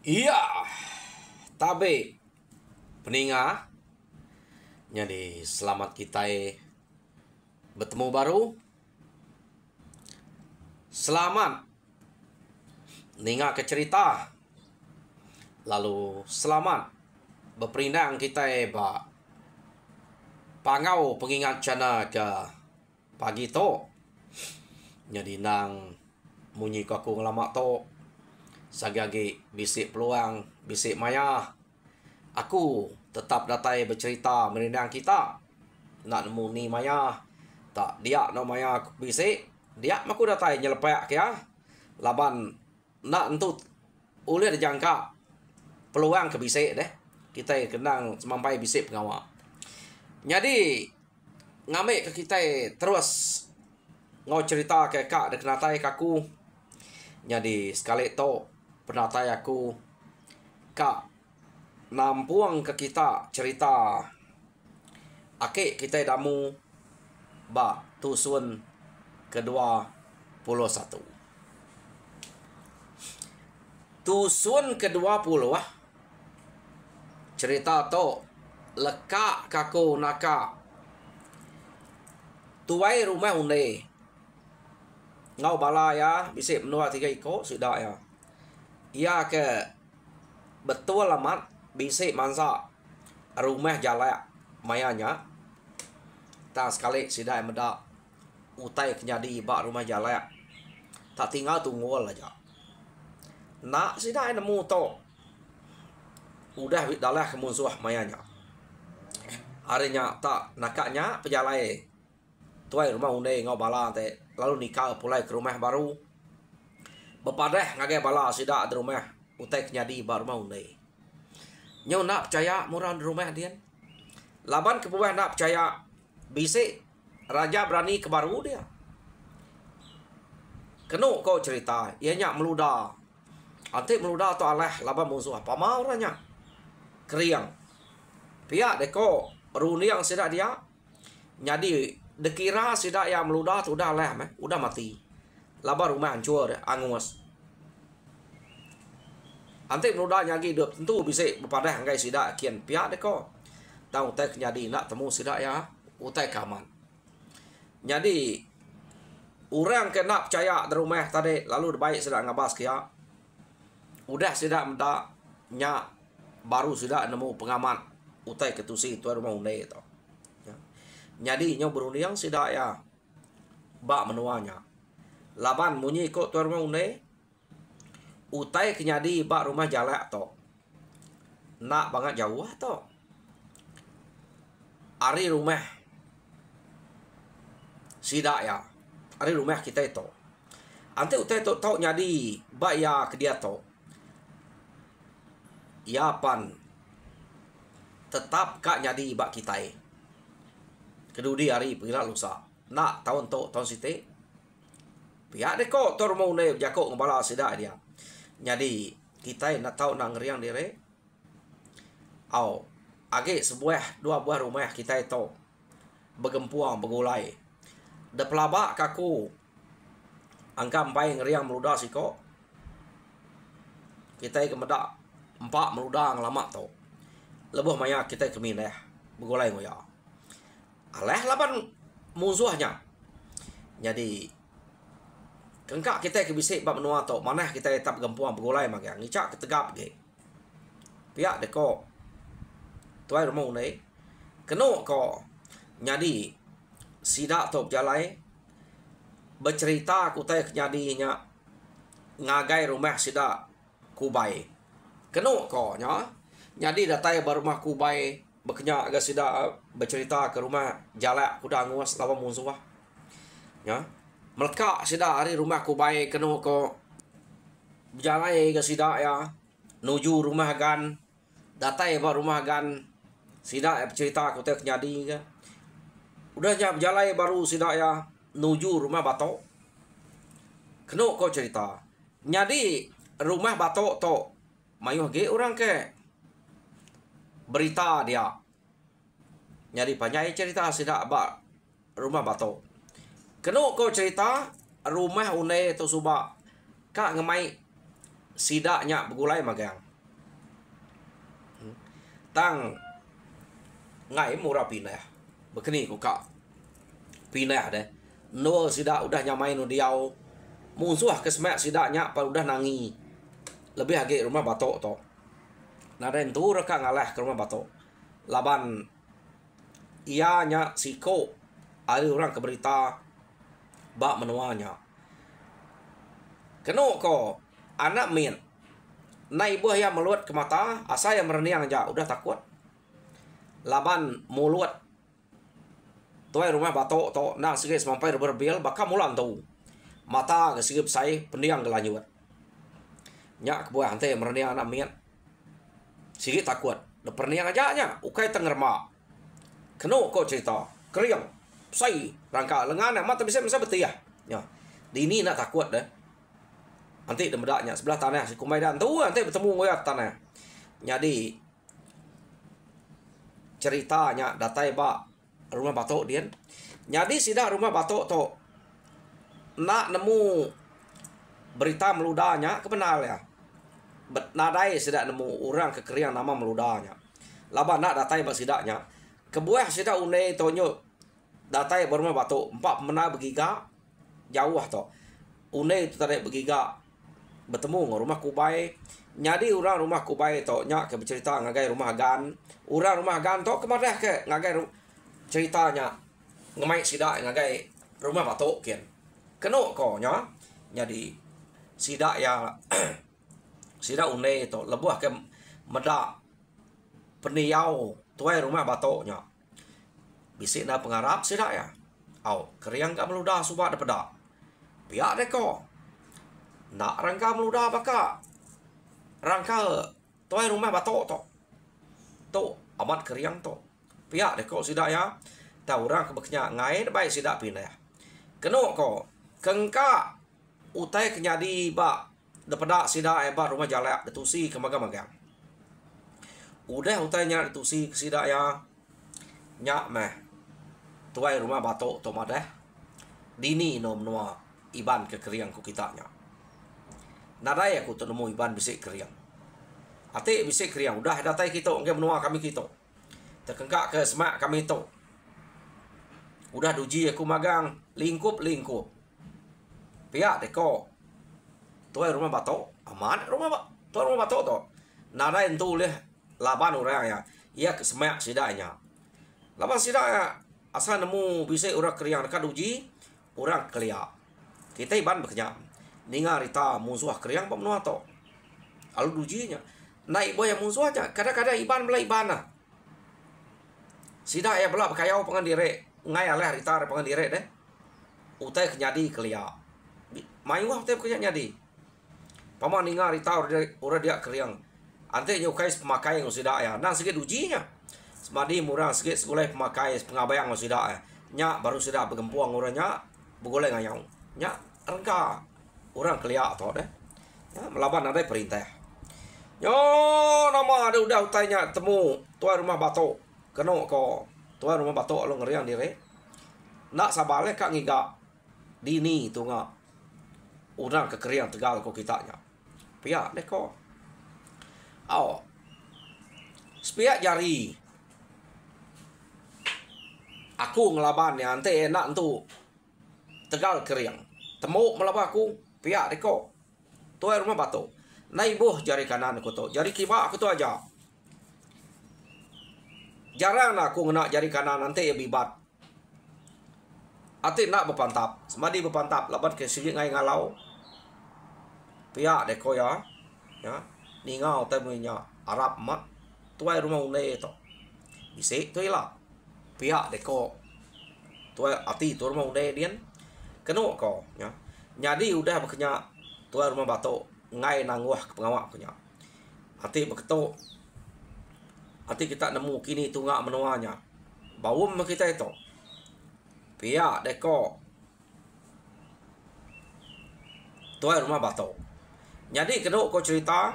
Iya, tabe peninga. Jadi selamat kita bertemu baru. Selamat ninga ke cerita. Lalu selamat berperindang kita ba pangau pengingat cana ke pagi to. Jadi nang munyi ko aku ngelamak to. Sagagi bisik peluang, bisik maya. Aku tetap datai bercerita merindang kita. Nak nemu ni maya. Tak dia no maya bisik. Dia maku datai nyelepak ya. Laban nak entut ulih dijangka peluang ke bisik deh. Kita kenang semampai bisik pengawak. Jadi ngamik ke kita terus ngau cerita ke kak dek natai kaku. Jadi sekali to penatai aku kak nampuang ke kita cerita akik kita damu ba tusun ke-21. Tusun ke-20 cerita to lekak kaku naka tuai rumah unde ngau bala ya bisik menua 3 ikut sudah ya. Ia ke betul amat bisik mansa rumah jalak mayanya. Tak sekali sudah meda utai kenyadi bak rumah jalak. Tak tinggal tunggu aja. Nak sudah nemu to. Udah dalah kemusuh mayanya. Harinya tak nakaknya pejalai. Tuai rumah unde ngau bala te lalu nikah pulai ke rumah baru. Bepadah ngage bala sida di rumah utek nyadi bar rumah unde. Nyo nak percaya murah di rumah dia. Laban kebuah nak percaya bisik raja berani ke baru dia. Kenu kau cerita ianya meluda. Antik meluda tu aleh laban musuh apa mau orangnya. Keriang. Pihak deko runiang sida dia. Nyadi dekira sida yang meluda tu udah aleh udah mati. Labar rumah hancur angus. Antik meluda nyagi dua tentu bisa berpadah anggai sida kian pihak deko. Tahu utai nyadi nak temu sida ya utai kaman. Jadi orang kena percaya di rumah tadi lalu baik sida ngabas kia. Udah sida menda nya baru sida nemu pengaman utai ketusi tuai rumah unde itu. Jadi nyo berunding sida ya bak menuanya. Laban munyi ikut tuan rumah unde utai kenyadi bak rumah jalak to nak banget jauh to ari rumah sida ya ari rumah kita itu ante utai to tau nyadi bak ya ke dia to ya pan tetap kak nyadi bak kita kedudi hari pengira lusa nak tahun to tahun site pihak deko tor mau ne jakok ngabala sida dia. Jadi kita nak tahu nak ngeriang dire. Au age sebuah dua buah rumah kita itu bergempuang bergulai. De pelabak kaku angka empai ngeriang meluda siko. Kita ke medak empat meluda ngelama to. Lebih maya kita ke minah bergulai ngoya. Aleh laban musuhnya. Jadi kengkak kita ke bisik bab menua to mana kita tetap gempuang bergulai magang ngicak ketegap ge pihak deko tuai rumah unde kenu ko nyadi sida to jalai bercerita ku teh nyadinya ngagai rumah sida kubai kenu ko nya nyadi datai rumah kubai bekenya agak sida bercerita ke rumah jalak kuda nguas lawan musuh ya melekak sida hari rumah kubai kenu ko jalai ke sida ya nuju rumah gan datai ba rumah gan sida cerita ku teh nyadi ke udah nyap jalai baru sida ya nuju rumah batok kenu ko cerita nyadi rumah batok to mayuh ge orang ke berita dia nyadi panjai cerita sida ba rumah batok kenu ko cerita rumah unde tu suba kak ngemai sidaknya bergulai magang tang ngai murah pindah begini ku kak pindah deh no sida udah nyamain diau musuh ke semak sidaknya pa udah nangi lebih lagi rumah batok to naren tu reka ngalah ke rumah batok laban ianya siko ada orang ke berita bak menuanya keno ko anak min nai buah yang meluat ke mata asa yang mereniang aja udah takut laban mulut tuai rumah batok to nang sige sampai berbil bakal mulan tu mata ke sige sai pendiang gelanyuat nyak buah ante mereniang anak min sige takut de perniang aja nya ukai tengerma keno ko cerita kriang sai rangka lengan mata bisa betul ya dini nak takut dah nanti demedaknya sebelah tanah si kumaidan tu nanti bertemu ngoyak tanah jadi ceritanya datai ba rumah batok dia jadi sidak rumah batok to nak nemu berita meludanya kebenar ya nadai sidak nemu orang kekeriang nama meludanya laban nak datai ba sidaknya kebuah sidak une tonyo datai berumah batok empat mena begiga jauh to une itu tadi begiga bertemu rumah kubai nyadi orang rumah kubai to nya ke bercerita ngagai rumah gan orang rumah gan to kemarah ke ngagai ceritanya ngemai sidak ngagai rumah batok kian keno ko nya jadi sidak ya sidak une to lebuh ke meda peniau tuai rumah batoknya bisik na pengarap sidak ya au keriang ka meludah subak dapeda pihak deko nak rangka meludah baka rangka tuai rumah batok to amat keriang to pihak deko sidak ya tahu orang kebeknya ngai baik sidak pindah keno ko kengka utai kenyadi ba dapeda sidak ba rumah jalak detusi kemaga-magang udah utainya detusi sidak ya nyak meh tuai rumah batok to madah dini nom noa iban ke keriang ku kitanya nadai aku tu nemu iban bisik keriang ate bisik keriang udah datai kita ngem menua kami kita terkengkak ke semak kami tu udah duji aku magang lingkup pihak deko tuai rumah batok aman tuai rumah batok to nadai entu leh laban orang ya ia ke semak sidaknya laban sidaknya asal nemu bisik orang keriang dekat uji orang kelia kita iban bekerja ninga rita musuh keriang pemnua to alu dujinya naik boy musuh aja kadang-kadang iban belai ibana sidak ya belak kayau pengandire ngai aleh rita pengandire deh utai kenyadi kelia mayu wah utai kenyadi paman ninga rita ora dia keriang ante nyukai pemakai sidak ya nang sikit ujinya semadi murah sikit segoleh pemakai pengabayang sidak ya nya baru sidak bergempuang orangnya begoleh ngayau nya rengka orang kelia to deh ya melaban ada perintah yo nama ada udah utainya temu tuan rumah batok keno ko tuan rumah batok lo ngeriang dire nak sabale kak ngiga dini tu nga orang kekeriang tegal ko kitanya pihak deh ko aw sepiak jari aku ngelaban ya ante enak tu tegal keriang temu melabah aku pihak deko tuai rumah batok nai buh jari kanan aku tu jari kiba aku tu aja jarang aku ngena jari kanan nanti ya bibat ati nak berpantap semadi berpantap labat ke sigi ngai ngalau pihak deko ya ningau temunya Arab mak tuai rumah une to bisi tu lah pihak deko tuai ati tu rumah une dian keno ko ya nyadi udah bekerja tuan rumah batok ngai nanguah ke pengawak punya hati beketo hati kita nemu kini tunggak menuanya bawum kita itu pihak deko tuan rumah batok nyadi keno ko cerita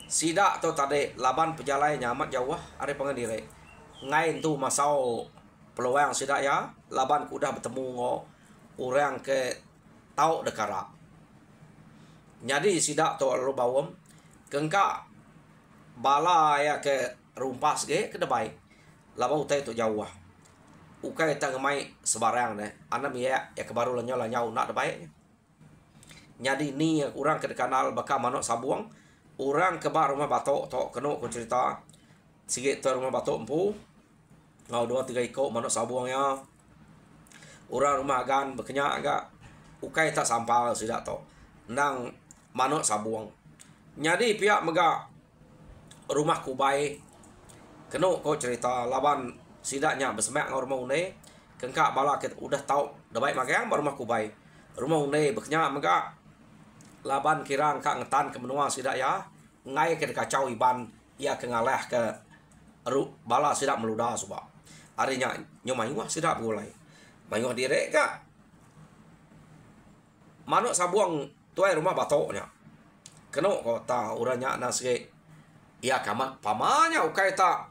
sidak tu tadi laban pejalai nyamat jauh ada pengendiri ngai tu masau peluang sidak ya laban udah bertemu ngo orang ke tau dekara jadi sidak to lo bawam kengka bala ya ke rumpas ge ke debai laba utai tu jauh ukai ta ngemai sebarang deh anam ya kebaru lanyau nak debai jadi ni orang ke kanal baka manok sabuang orang ke rumah batok tok keno ku cerita sikit tu rumah batok empu ngau 2-3 ikut manok sabuang ya orang rumah gan berkenyak agak ukai tak sampal sidak tok nang manok sabuang jadi pihak mega rumah kubai keno ko cerita laban sidaknya bersemak ngau rumah une kengkak bala kita udah tahu debai magang rumah kubai rumah une berkenyak mega laban kirang kak ngetan ke menua sidak ya ngai ke kacau iban ia ke ngalah ke bala sidak meluda suba arinya nyomai wah sidak gulai mayuh direk kak manuk sabuang tuai rumah batoknya keno kota uranya nasge ia kamat pamanya ukai tak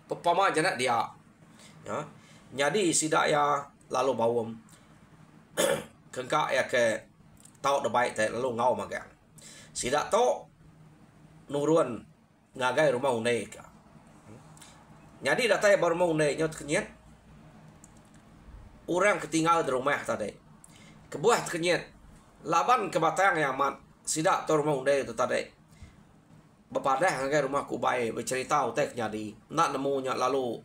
pama jana dia ya jadi sidak ya lalu bawem kengkak ya ke tau debai te lalu ngau magang sidak to nurun ngagai rumah une ka jadi datai baru mau une nyot kenyet orang ketinggal di rumah tadi kebuah kenyet laban kebatang yang mat sidak to rumah une itu tadi bepadah ngagai rumah kubai bercerita utek jadi nak nemunya lalu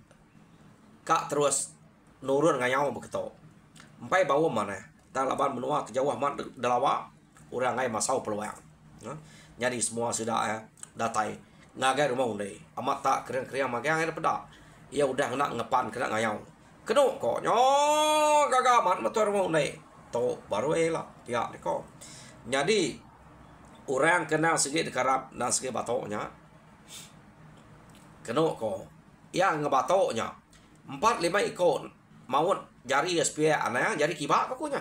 kak terus nurun ngayau begitu empai bawa mana tak laban menua kejauh mat dalawa orang ngai masau peluang jadi semua sudah datai ngagai rumah unde amat tak kering-kering magang ada peda ia udah nak ngepan kena ngayau keno kok nyo kagak mat motor rumah unde to baru lah pihak deko jadi orang kenal segi dekarap dan segi batoknya keno kok yang ngebatoknya 4-5 ikut maut jari SPA aneh jari kibak akunya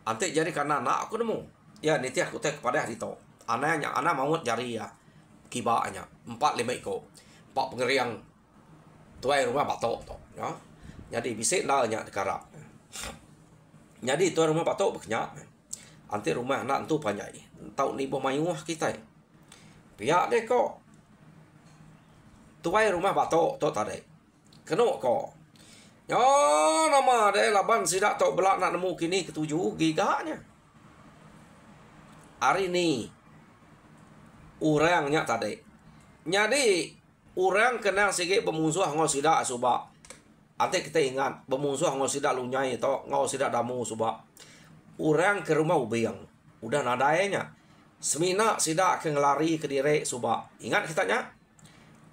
antik jari karena nak aku nemu ya nitiah aku tek kepada hari to anehnya anak maut jari ya kibaknya 4-5 ikut pak pengeriang tuai rumah batok to ya jadi bisik nalnya dekarap jadi tuai rumah batok berkenyak antik rumah anak tu panjai tau ni mayuh kita pihak deh kok tuai rumah batok to tadi keno kok ya nama deh laban sidak tok belak nak nemu kini ketujuh giganya hari ni orangnya tadi jadi orang kenal sikit bermusuh ngau sidak subak ante kita ingat bermusuh ngau sidak lunyai tok ngau sidak damu subak orang ke rumah ubiang udah nadainya semina sidak ke ngelari ke direk subak ingat kitanya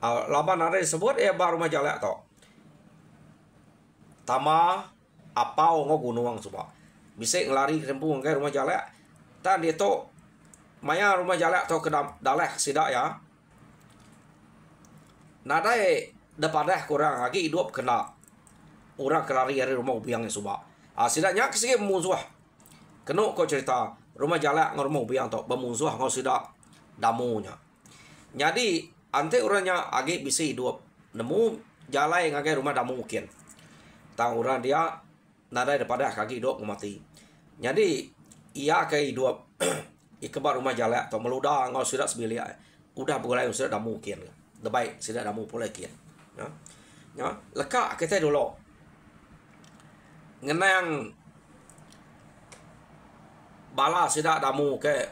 laban ada disebut baru majalak tok tama apau ngo gunung suba bisa ngelari ke rembung ke rumah jalak tan dia to maya rumah jalak to ke daleh sidak ya nadai dapadah kurang lagi hidup kena orang kelari dari rumah ubiang suba sidaknya kesini musuh keno kau cerita rumah jalak ngo rumah ubiang to bermusuh ngo sidak damunya jadi ante orangnya agi bisa hidup nemu jalai ngagai rumah damu mungkin tang orang dia nada daripada kaki hidup mati jadi ia ke hidup ikebar rumah jalak atau meludah ngau sudah sebilia udah boleh sudah dah mungkin baik sudah dah mungkin kian ya lekak kita dulu ngenang bala sudah damu ke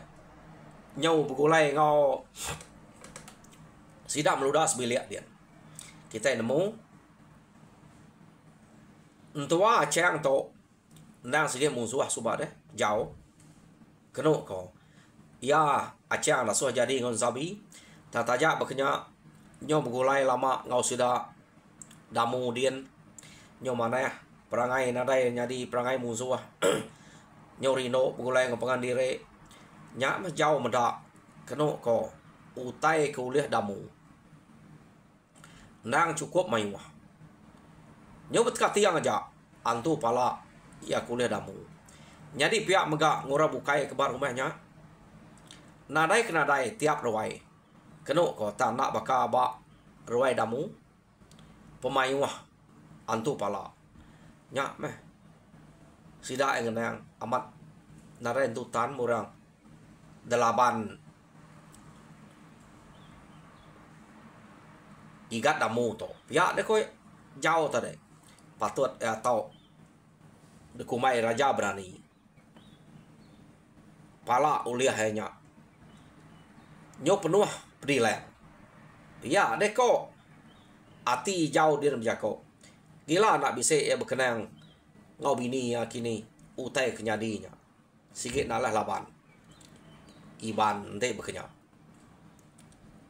nyau begulai ngau sidak meludah sebilia dia kita nemu entua acang to nang sige musuh subah deh jauh keno ko ya acang lah suah jadi ngon sabi tatajak bekenya nyo begulai lama ngau sudah damu dien nyo mana ya perangai nadai nyadi perangai musuh nyo rino begulai ngepengan dire nyak mah jauh medak keno ko utai kuliah damu nang cukup mayuah nyobet tiang aja antu pala ya kuliah damu jadi pihak megak ngura bukai kebar rumahnya nadai kenadai tiap ruai keno kota nak baka ba ruai damu pemayuah antu pala nyak meh sida yang amat nadai tutan murang delapan igat damu to pihak de koi jauh tadi patut atau de kumai raja berani pala uliah hanya nyo penuh pedilai ya de ko ati jauh dia menjako gila nak bisa ya berkenang ngau bini ya kini utai kenyadinya sikit nalah laban iban de berkenya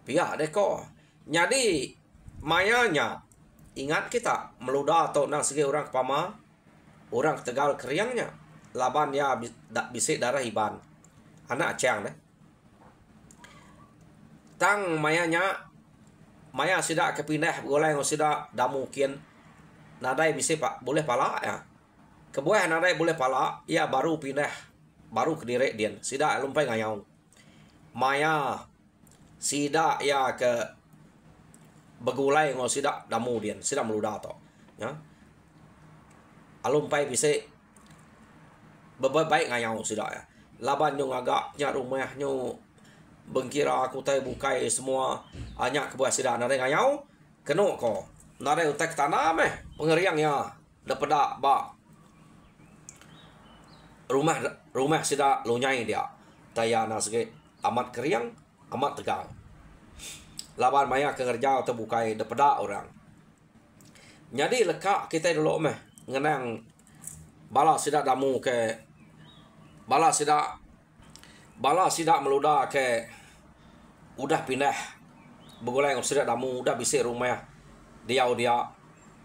pihak de ko nyadi mayanya ingat kita meludah atau nang segi orang kepama orang Tegal keriangnya laban ya bisik darah iban anak cang deh tang mayanya maya sida kepindah golai ngo sida damu kian nadai bisik pak boleh pala ya kebuah nadai boleh pala ya baru pindah baru kediri dian sida lumpai ngayau maya sida ya ke begulai ngo sida damu dian sida meludah to ya alumpai bisa baik ngayau sida ya laban nyong agak nya rumah nyo bengkira aku tai bukai semua hanya kebuah sida nare ngayau keno ko nare utek tanam pengeriang ya dapeda ba rumah sida lunyai dia tayana sege amat keriang amat tegal laban maya kerja atau bukai dapeda orang jadi lekak kita dulu ngenang bala sida damu ke bala sida meludah ke udah pindah begulai ngop sida damu udah bisa rumah dia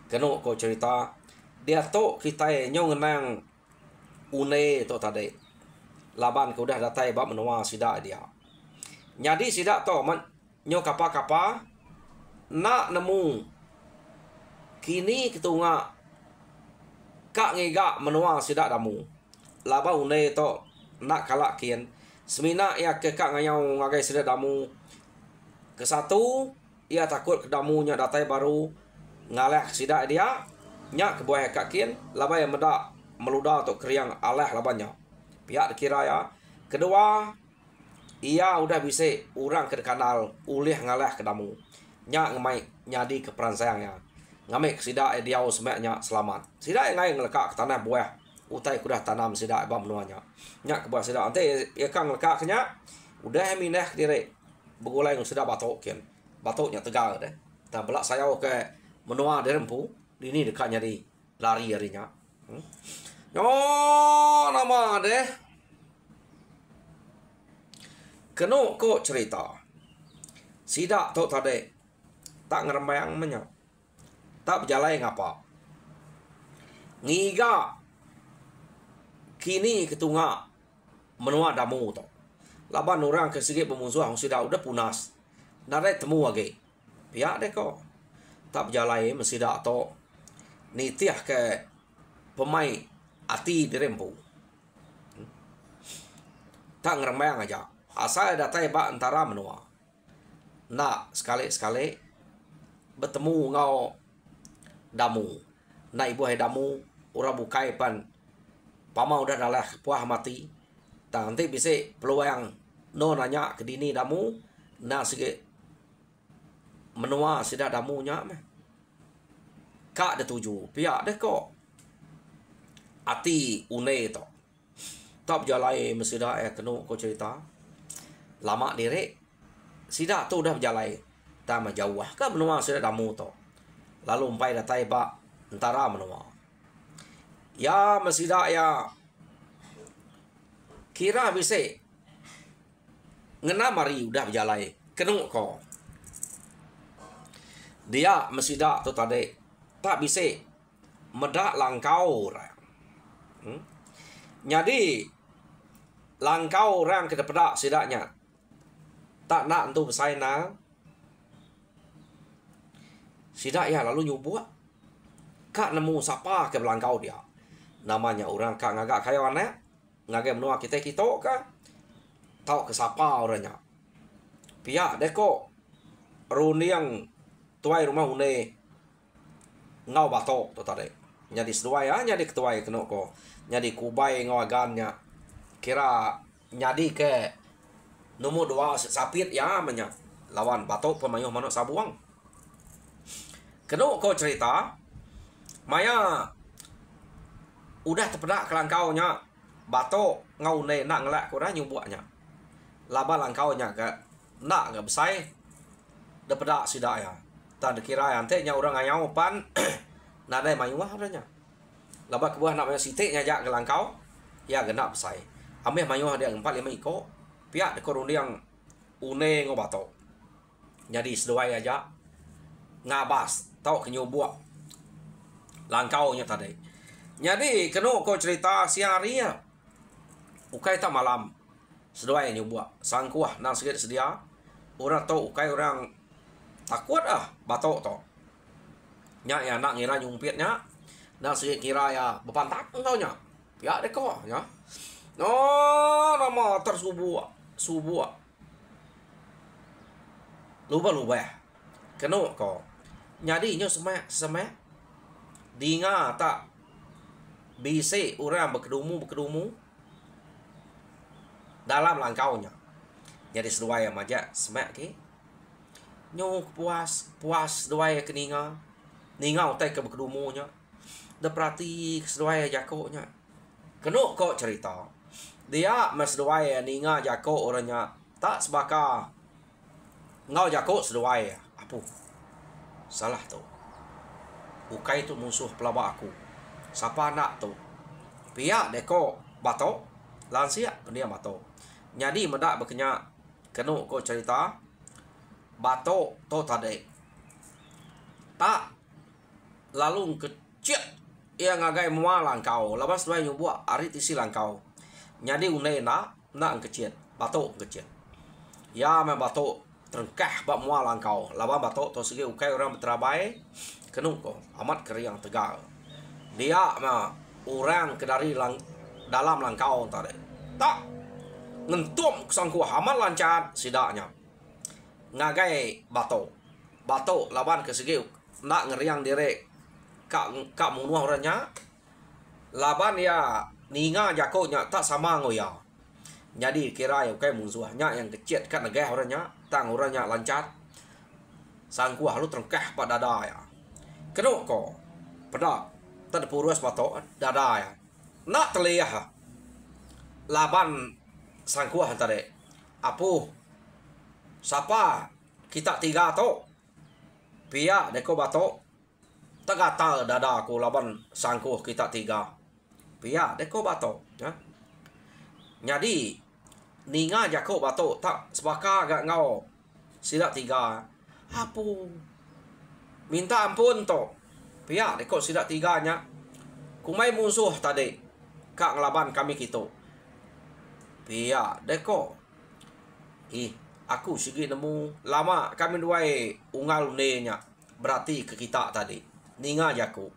keno ko cerita dia to kita nyo ngenang une to tadi laban ke udah datai bab menua sida dia jadi sida to nyo kapa nak nemu kini ketunga kak ngega menua sida damu laba une to nak kalak kian semina ya ke kak ngayau ngagai sida damu ke satu ia takut ke damunya datai baru ngaleh sida dia nya ke buah kak kian laba yang meda meludah to kriang aleh labanya pihak kira ya kedua ia udah bisa orang ke kanal ulih ngalah ke damu nya ngemai nyadi ke peran sayangnya ngamik sida dia semaknya selamat sida ngai ngelekak ke tanah buah utai kudah tanam sida bam nuanya nya ke buah sida ante ya kang lekak nya udah minah dire begulai ng sida batok kian batoknya tegal deh ta belak saya ke menua derempu ini dekatnya di lari harinya yo nama deh keno ko cerita sida to tade tak ngerembayang menya tak berjalan ngapa ngiga kini ketunga menua damu to laban orang ke segi pemusuh sida udah punas nare temu lagi pihak deh ko tak berjalan mesida to nitiah ke pemain ati dirempu tak ngerembayang aja asal datai ba antara menua nak sekali bertemu ngau damu na ibu hai damu ura bukai pan pama udah dalah puah mati tak nanti bisa peluang no nanya ke dini damu na sige menua sida damunya meh kak de tuju pihak deh kok ati une to tak jalai mesida kenu ko cerita lama direk sida tu udah berjalan tama jauh kan menua sida damu to lalu umpai datai ba antara menua ya mesida ya kira bisa ngena mari udah berjalan kenu ko dia mesida tu tadi tak bisa medak langkau jadi langkau orang ke depan sidaknya tak nak untuk bersaing sidak ya lalu nyubuh kak nemu siapa ke belangkau dia namanya orang kak ngagak kayawannya ngagak menua kita kah tahu ke siapa orangnya pihak deko runi yang tuai rumah une ngau batok tu tadi jadi seduai ya jadi ketuai kena ko jadi kubai ngau agannya kira nyadi ke nomor 2 sapit ya menya lawan batok pemayuh manuk sabuang Kena kau cerita, maya udah terpedak kelangkaunya, batok ngau ne nak ngelak kurang nyubuaknya. Laba langkaunya ke nak nggak besai, terpedak sidak ya. Tak dikira ante nya orang ayau pan, nada mayuah adanya. Laba kebuah nak mayu sitik nya jak kelangkau, ya genap besai. Ameh mayuah dia 4-5 iko, pihak dekor yang une ngo batok. Jadi seduai aja ngabas tau kenyubuak langkaunya tadi. Jadi kena kau cerita siang hari ya. Ukai tak malam. Seduai yang nyubuak. Sangkuah nang sikit sedia. Orang tau ukai orang takut batok to. Nya ya nak ngira nyumpitnya. Nang sikit kira ya bepantak tau nya. Pihak deko ya. No nama tersubuak. Subuak. Lupa-lupa ya. Kena kau. Jadi nyo semak dinga tak bisa orang berkedumu dalam langkaunya. Jadi seduai maja semak ke nyo puas seduai ke ninga utai ke berkedumunya. Da perhati seduai jakonya. Kena kau cerita dia mas seduai ninga jako orangnya tak sebaka ngau jako seduai apa salah tu. Ukai tu musuh pelabak aku. Siapa nak tu? Pihak deko batok lansia pendiam batok. Jadi medak berkenyak kena kau cerita batok tu tadi. Tak lalu kecil yang ngagai mua langkau. Lepas dua nyubuak hari tisi langkau. Jadi unai nak kecil. Batok kecil. Ya me batok terengkah bak mua langkau. Lawan batok tu segi ukai orang berterabai. Kenung ko amat keriang tegal. Dia mah orang ke dari dalam langkau tadi. Tak ngentum sangkuah amat lancar sidaknya. Ngagai batok. Batok lawan ke segi nak ngeriang direk kak munuah orangnya. Laban ya ninga jakonya tak sama ngoya. Jadi kira ya ukai musuhnya yang kecil kan negah orangnya. Tang orangnya lancar. Sangkuah lu terengkah pada dada ya. Kena kau pada tak purus batok dada ya. Nak terlihat laban sangkuah tadi. Apu siapa kita tiga tu pihak deko batok tak kata dada aku laban sangkuah kita tiga pihak deko batok ya. Jadi ninga jako batok tak sebaka agak ngau sidak tiga apu minta ampun to. Pihak deko sidak tiganya. Kumai musuh tadi. Kak ngelaban kami kita. Pihak deko. Aku segi nemu lama kami duai ungal nya. Berarti ke kita tadi. Ninga jaku.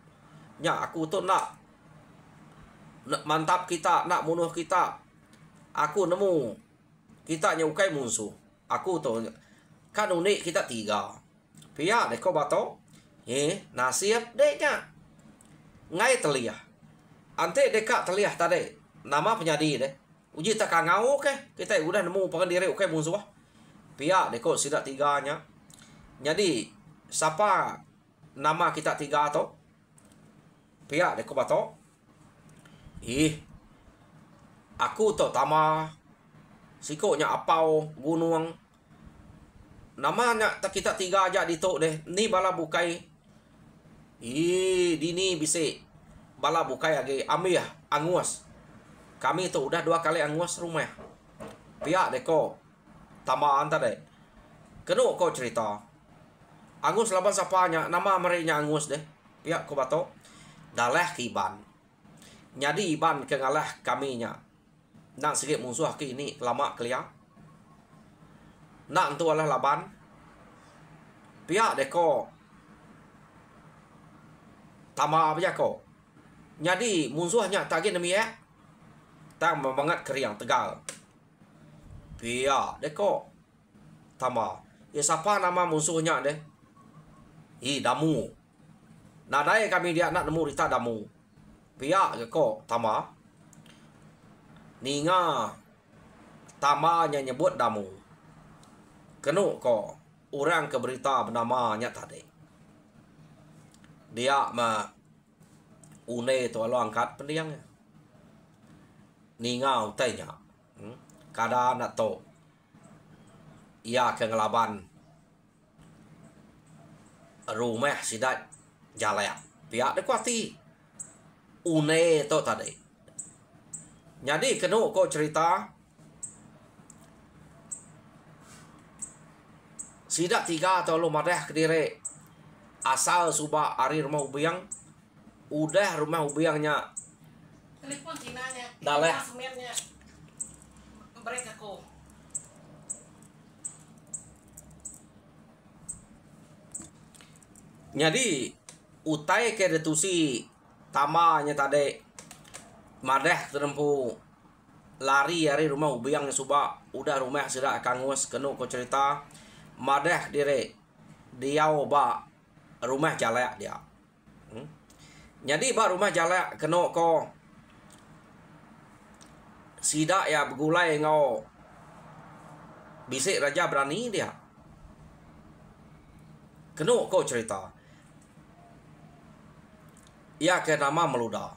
Nya aku tu nak mantap kita, nak munuh kita. Aku nemu kita nyukai musuh. Aku tu kan unik kita tiga. Pihak deko batok. Nasib deknya. Ngai terlihat. Ante dekat terlihat tadi. Nama penyadi deh. Uji tak ngau ke. Kita udah nemu pakai diri ukai musuh. Pihak deko sidak tiganya. Jadi siapa nama kita tiga tu? Pihak deko batok. Aku tu tama. Sikoknya apau gunung. Namanya tak kita tiga aja di tok deh. Ni bala bukai. Dini bisa bala bukai lagi ambil angus. Kami tu udah 2 kali angus rumah. Pihak deko tambahan tadi. Kena kau cerita. Angus laban sapanya nama mereka angus deh. Pihak ko batok. Dalah kiban. Jadi iban ke ngalah kaminya. Nak sikit musuh ke ini lama kelia. Nak tu adalah laban. Pihak deko tambah aja ko. Jadi musuhnya tagih demi tak banget keriang tegal. Pihak deko tambah. Ya siapa nama musuhnya deh? Damu. Nadai kami dia nak nemu rita damu. Pihak deko tambah. Ninga tambahnya nyebut damu. Kena ko orang ke berita bernamanya tadi. dia une to lo angkat pendiangnya ni ngau tanya kada na to ia ke ngelaban rumah sidat jalaya pihak dekwati une to tadi jadi kenu ko cerita sidak 3 atau lu madah Kediri asal subah ari rumah ubiang udah rumah ubiangnya telepon Cinanya daleh semennya mereka ko jadi utai ke detusi tamanya tadi madah terempu lari ari rumah ubiang subah udah rumah sidak kangus kenu ko cerita madah dire dia ba rumah jalak dia jadi ba rumah jalak keno ko sidak ya begulai ngau bisik raja berani dia keno ko cerita ya ke nama meluda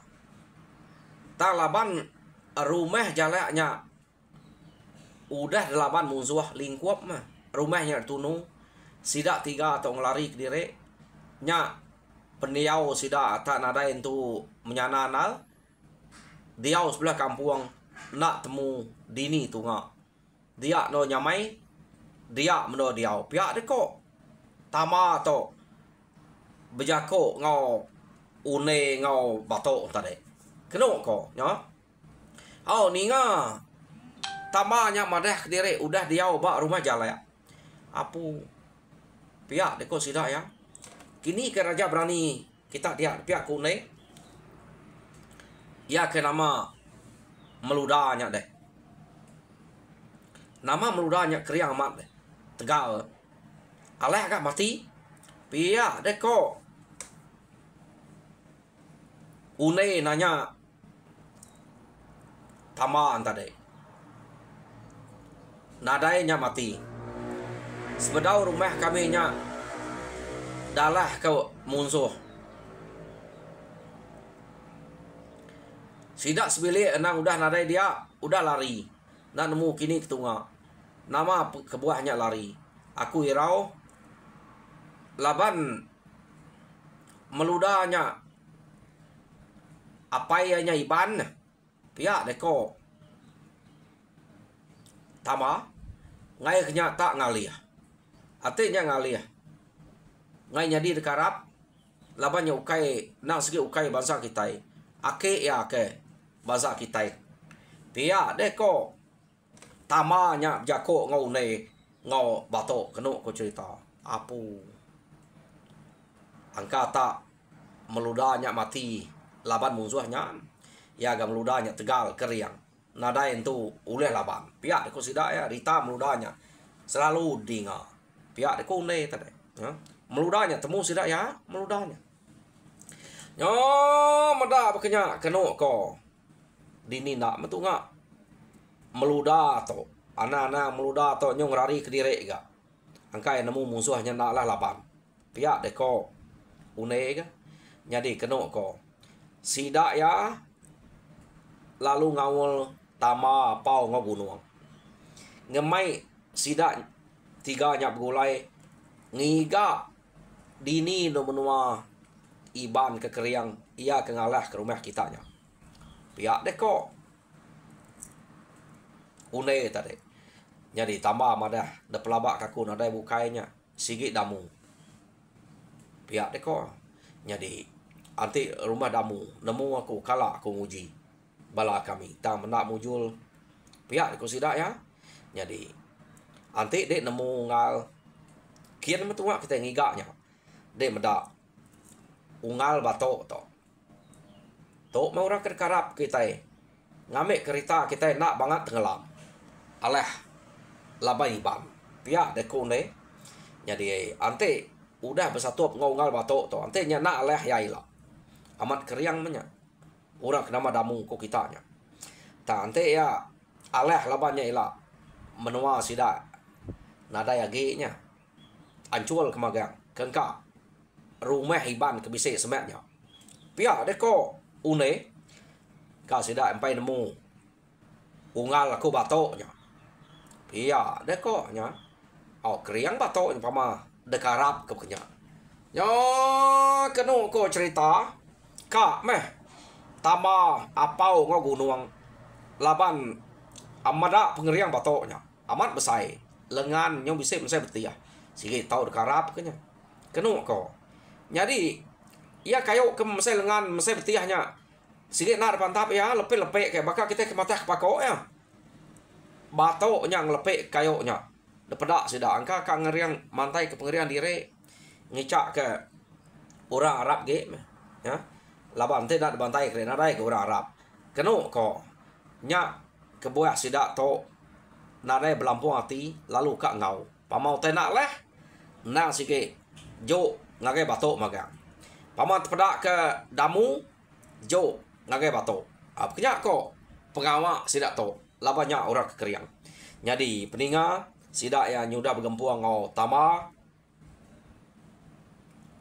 tak laban rumah jalaknya udah 8 musuh lingkup mah rumahnya tunu sidak 3 atau ngelari ke diri nya pendiau sidak tak nada itu menyananal dia sebelah kampung nak temu dini tu ngak dia no nyamai dia meno diau pihak deko tama to bejako ngau une ngau bato tadi keno ko nya ni nga tamanya madah ke diri udah diau ba rumah jalaya apu pihak deko sidak ya kini ke raja berani kita dia pihak kune ya ke nama meludanya deh nama meludanya kriang amat deh tegal aleh agak mati pihak deko une nanya tama tadi nadainya mati sebedau rumah kami nya dalah ke musuh sidak sebilik enang udah nadai dia udah lari nak nemu kini ketunga nama kebuahnya lari aku hirau laban meludanya apa ianya iban pihak deko tama ngai kenyata ngalih artinya ngalih ngai jadi dekarap labannya ukai nang segi ukai bahasa kita ake ya ke bahasa kita pihak deko tamanya jako ngau ne ngau bato kenu ko cerita apu angka tak meludanya mati laban musuhnya ya gam meludanya tegal keriang nada itu uleh laban pihak deko sidak ya rita meludanya selalu dinga pihak deko ne tadi ya meludanya temu sidak ya meludanya nyo meda bekenya keno ko dini nak metu ngak meluda to ana-ana meluda to nyong rari kediri ga angkai nemu musuhnya nak lah laban pihak deko une ga jadi keno ko sidak ya lalu ngawul tama pau ngabunuang ngemai sidak 3 nyap gulai ngiga dini no menua iban ke keriang ia ke ngalah ke rumah kitanya pihak deko une tadi jadi tambah madah de pelabak kaku nadai bukainya sigi damu pihak deko jadi anti rumah damu nemu aku kala aku nguji bala kami tak menak mujul pihak deko sidak ya jadi anti dek nemu ngal kian metua kita ngigaknya dek medak ungal bato to mau rak kerap kita ngamek kereta kita nak banget tenggelam aleh labai ban pihak deko ne jadi ante udah bersatu ngal bato to ante nya nak aleh yai lah amat keriang menya orang kenama damu ko kitanya ta ante ya aleh labannya ila menua sida nada ya ge nya ancul kemagang kengka rumah iban ke bisik sematnya. Pia deko une ka sida empai nemu ungal aku batoknya. Pia deko nya. Oh kriang batok pama dekarap ke kenya. Yo kenu ko cerita ka meh tama apau ngo gunung laban amada pengeriang batoknya amat besai lengan nyong bisa mesai betia sige tau dekarap kenya kenu ko jadi ya kayo ke mesai lengan mesai betiahnya sige nak pantap ya lepek kayak bakal kita ke mata pako ya batoknya ngelepek kayonya depedak sudah angka ka ngeriang mantai ke pengeriang dire ngicak ke orang Arab ge ya laban teh nak bantai ke nadai ke orang Arab kenu ko nya kebuah sidak to nadai belampung hati lalu kak ngau pamau teh nak leh nang sige jo ngagai batok magang paman tepedak ke damu jo ngagai batok apa kenya ko pengawak sidak to labanya orang kekeriang jadi peninga sidak ya nyudah bergempuang ngau tama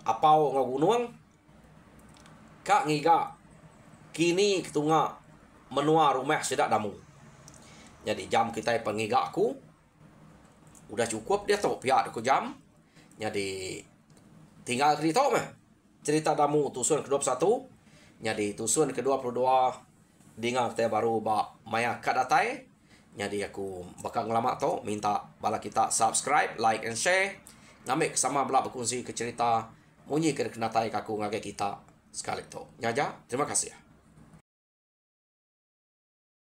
apau ngau gunung kak ngiga kini ketunga menua rumah sidak damu. Jadi jam kita pengiga aku udah cukup dia tahu pihak aku jam. Jadi tinggal cerita mah. Cerita damu tusun ke-21. Jadi tusun ke-22 dengar teh baru ba maya kadatai. Jadi aku bakal ngelamak to minta bala kita subscribe, like and share. Ngamik sama bala berkongsi ke cerita munyi ke kenatai kaku ngage kita sekali to. Nyaja, terima kasih ya.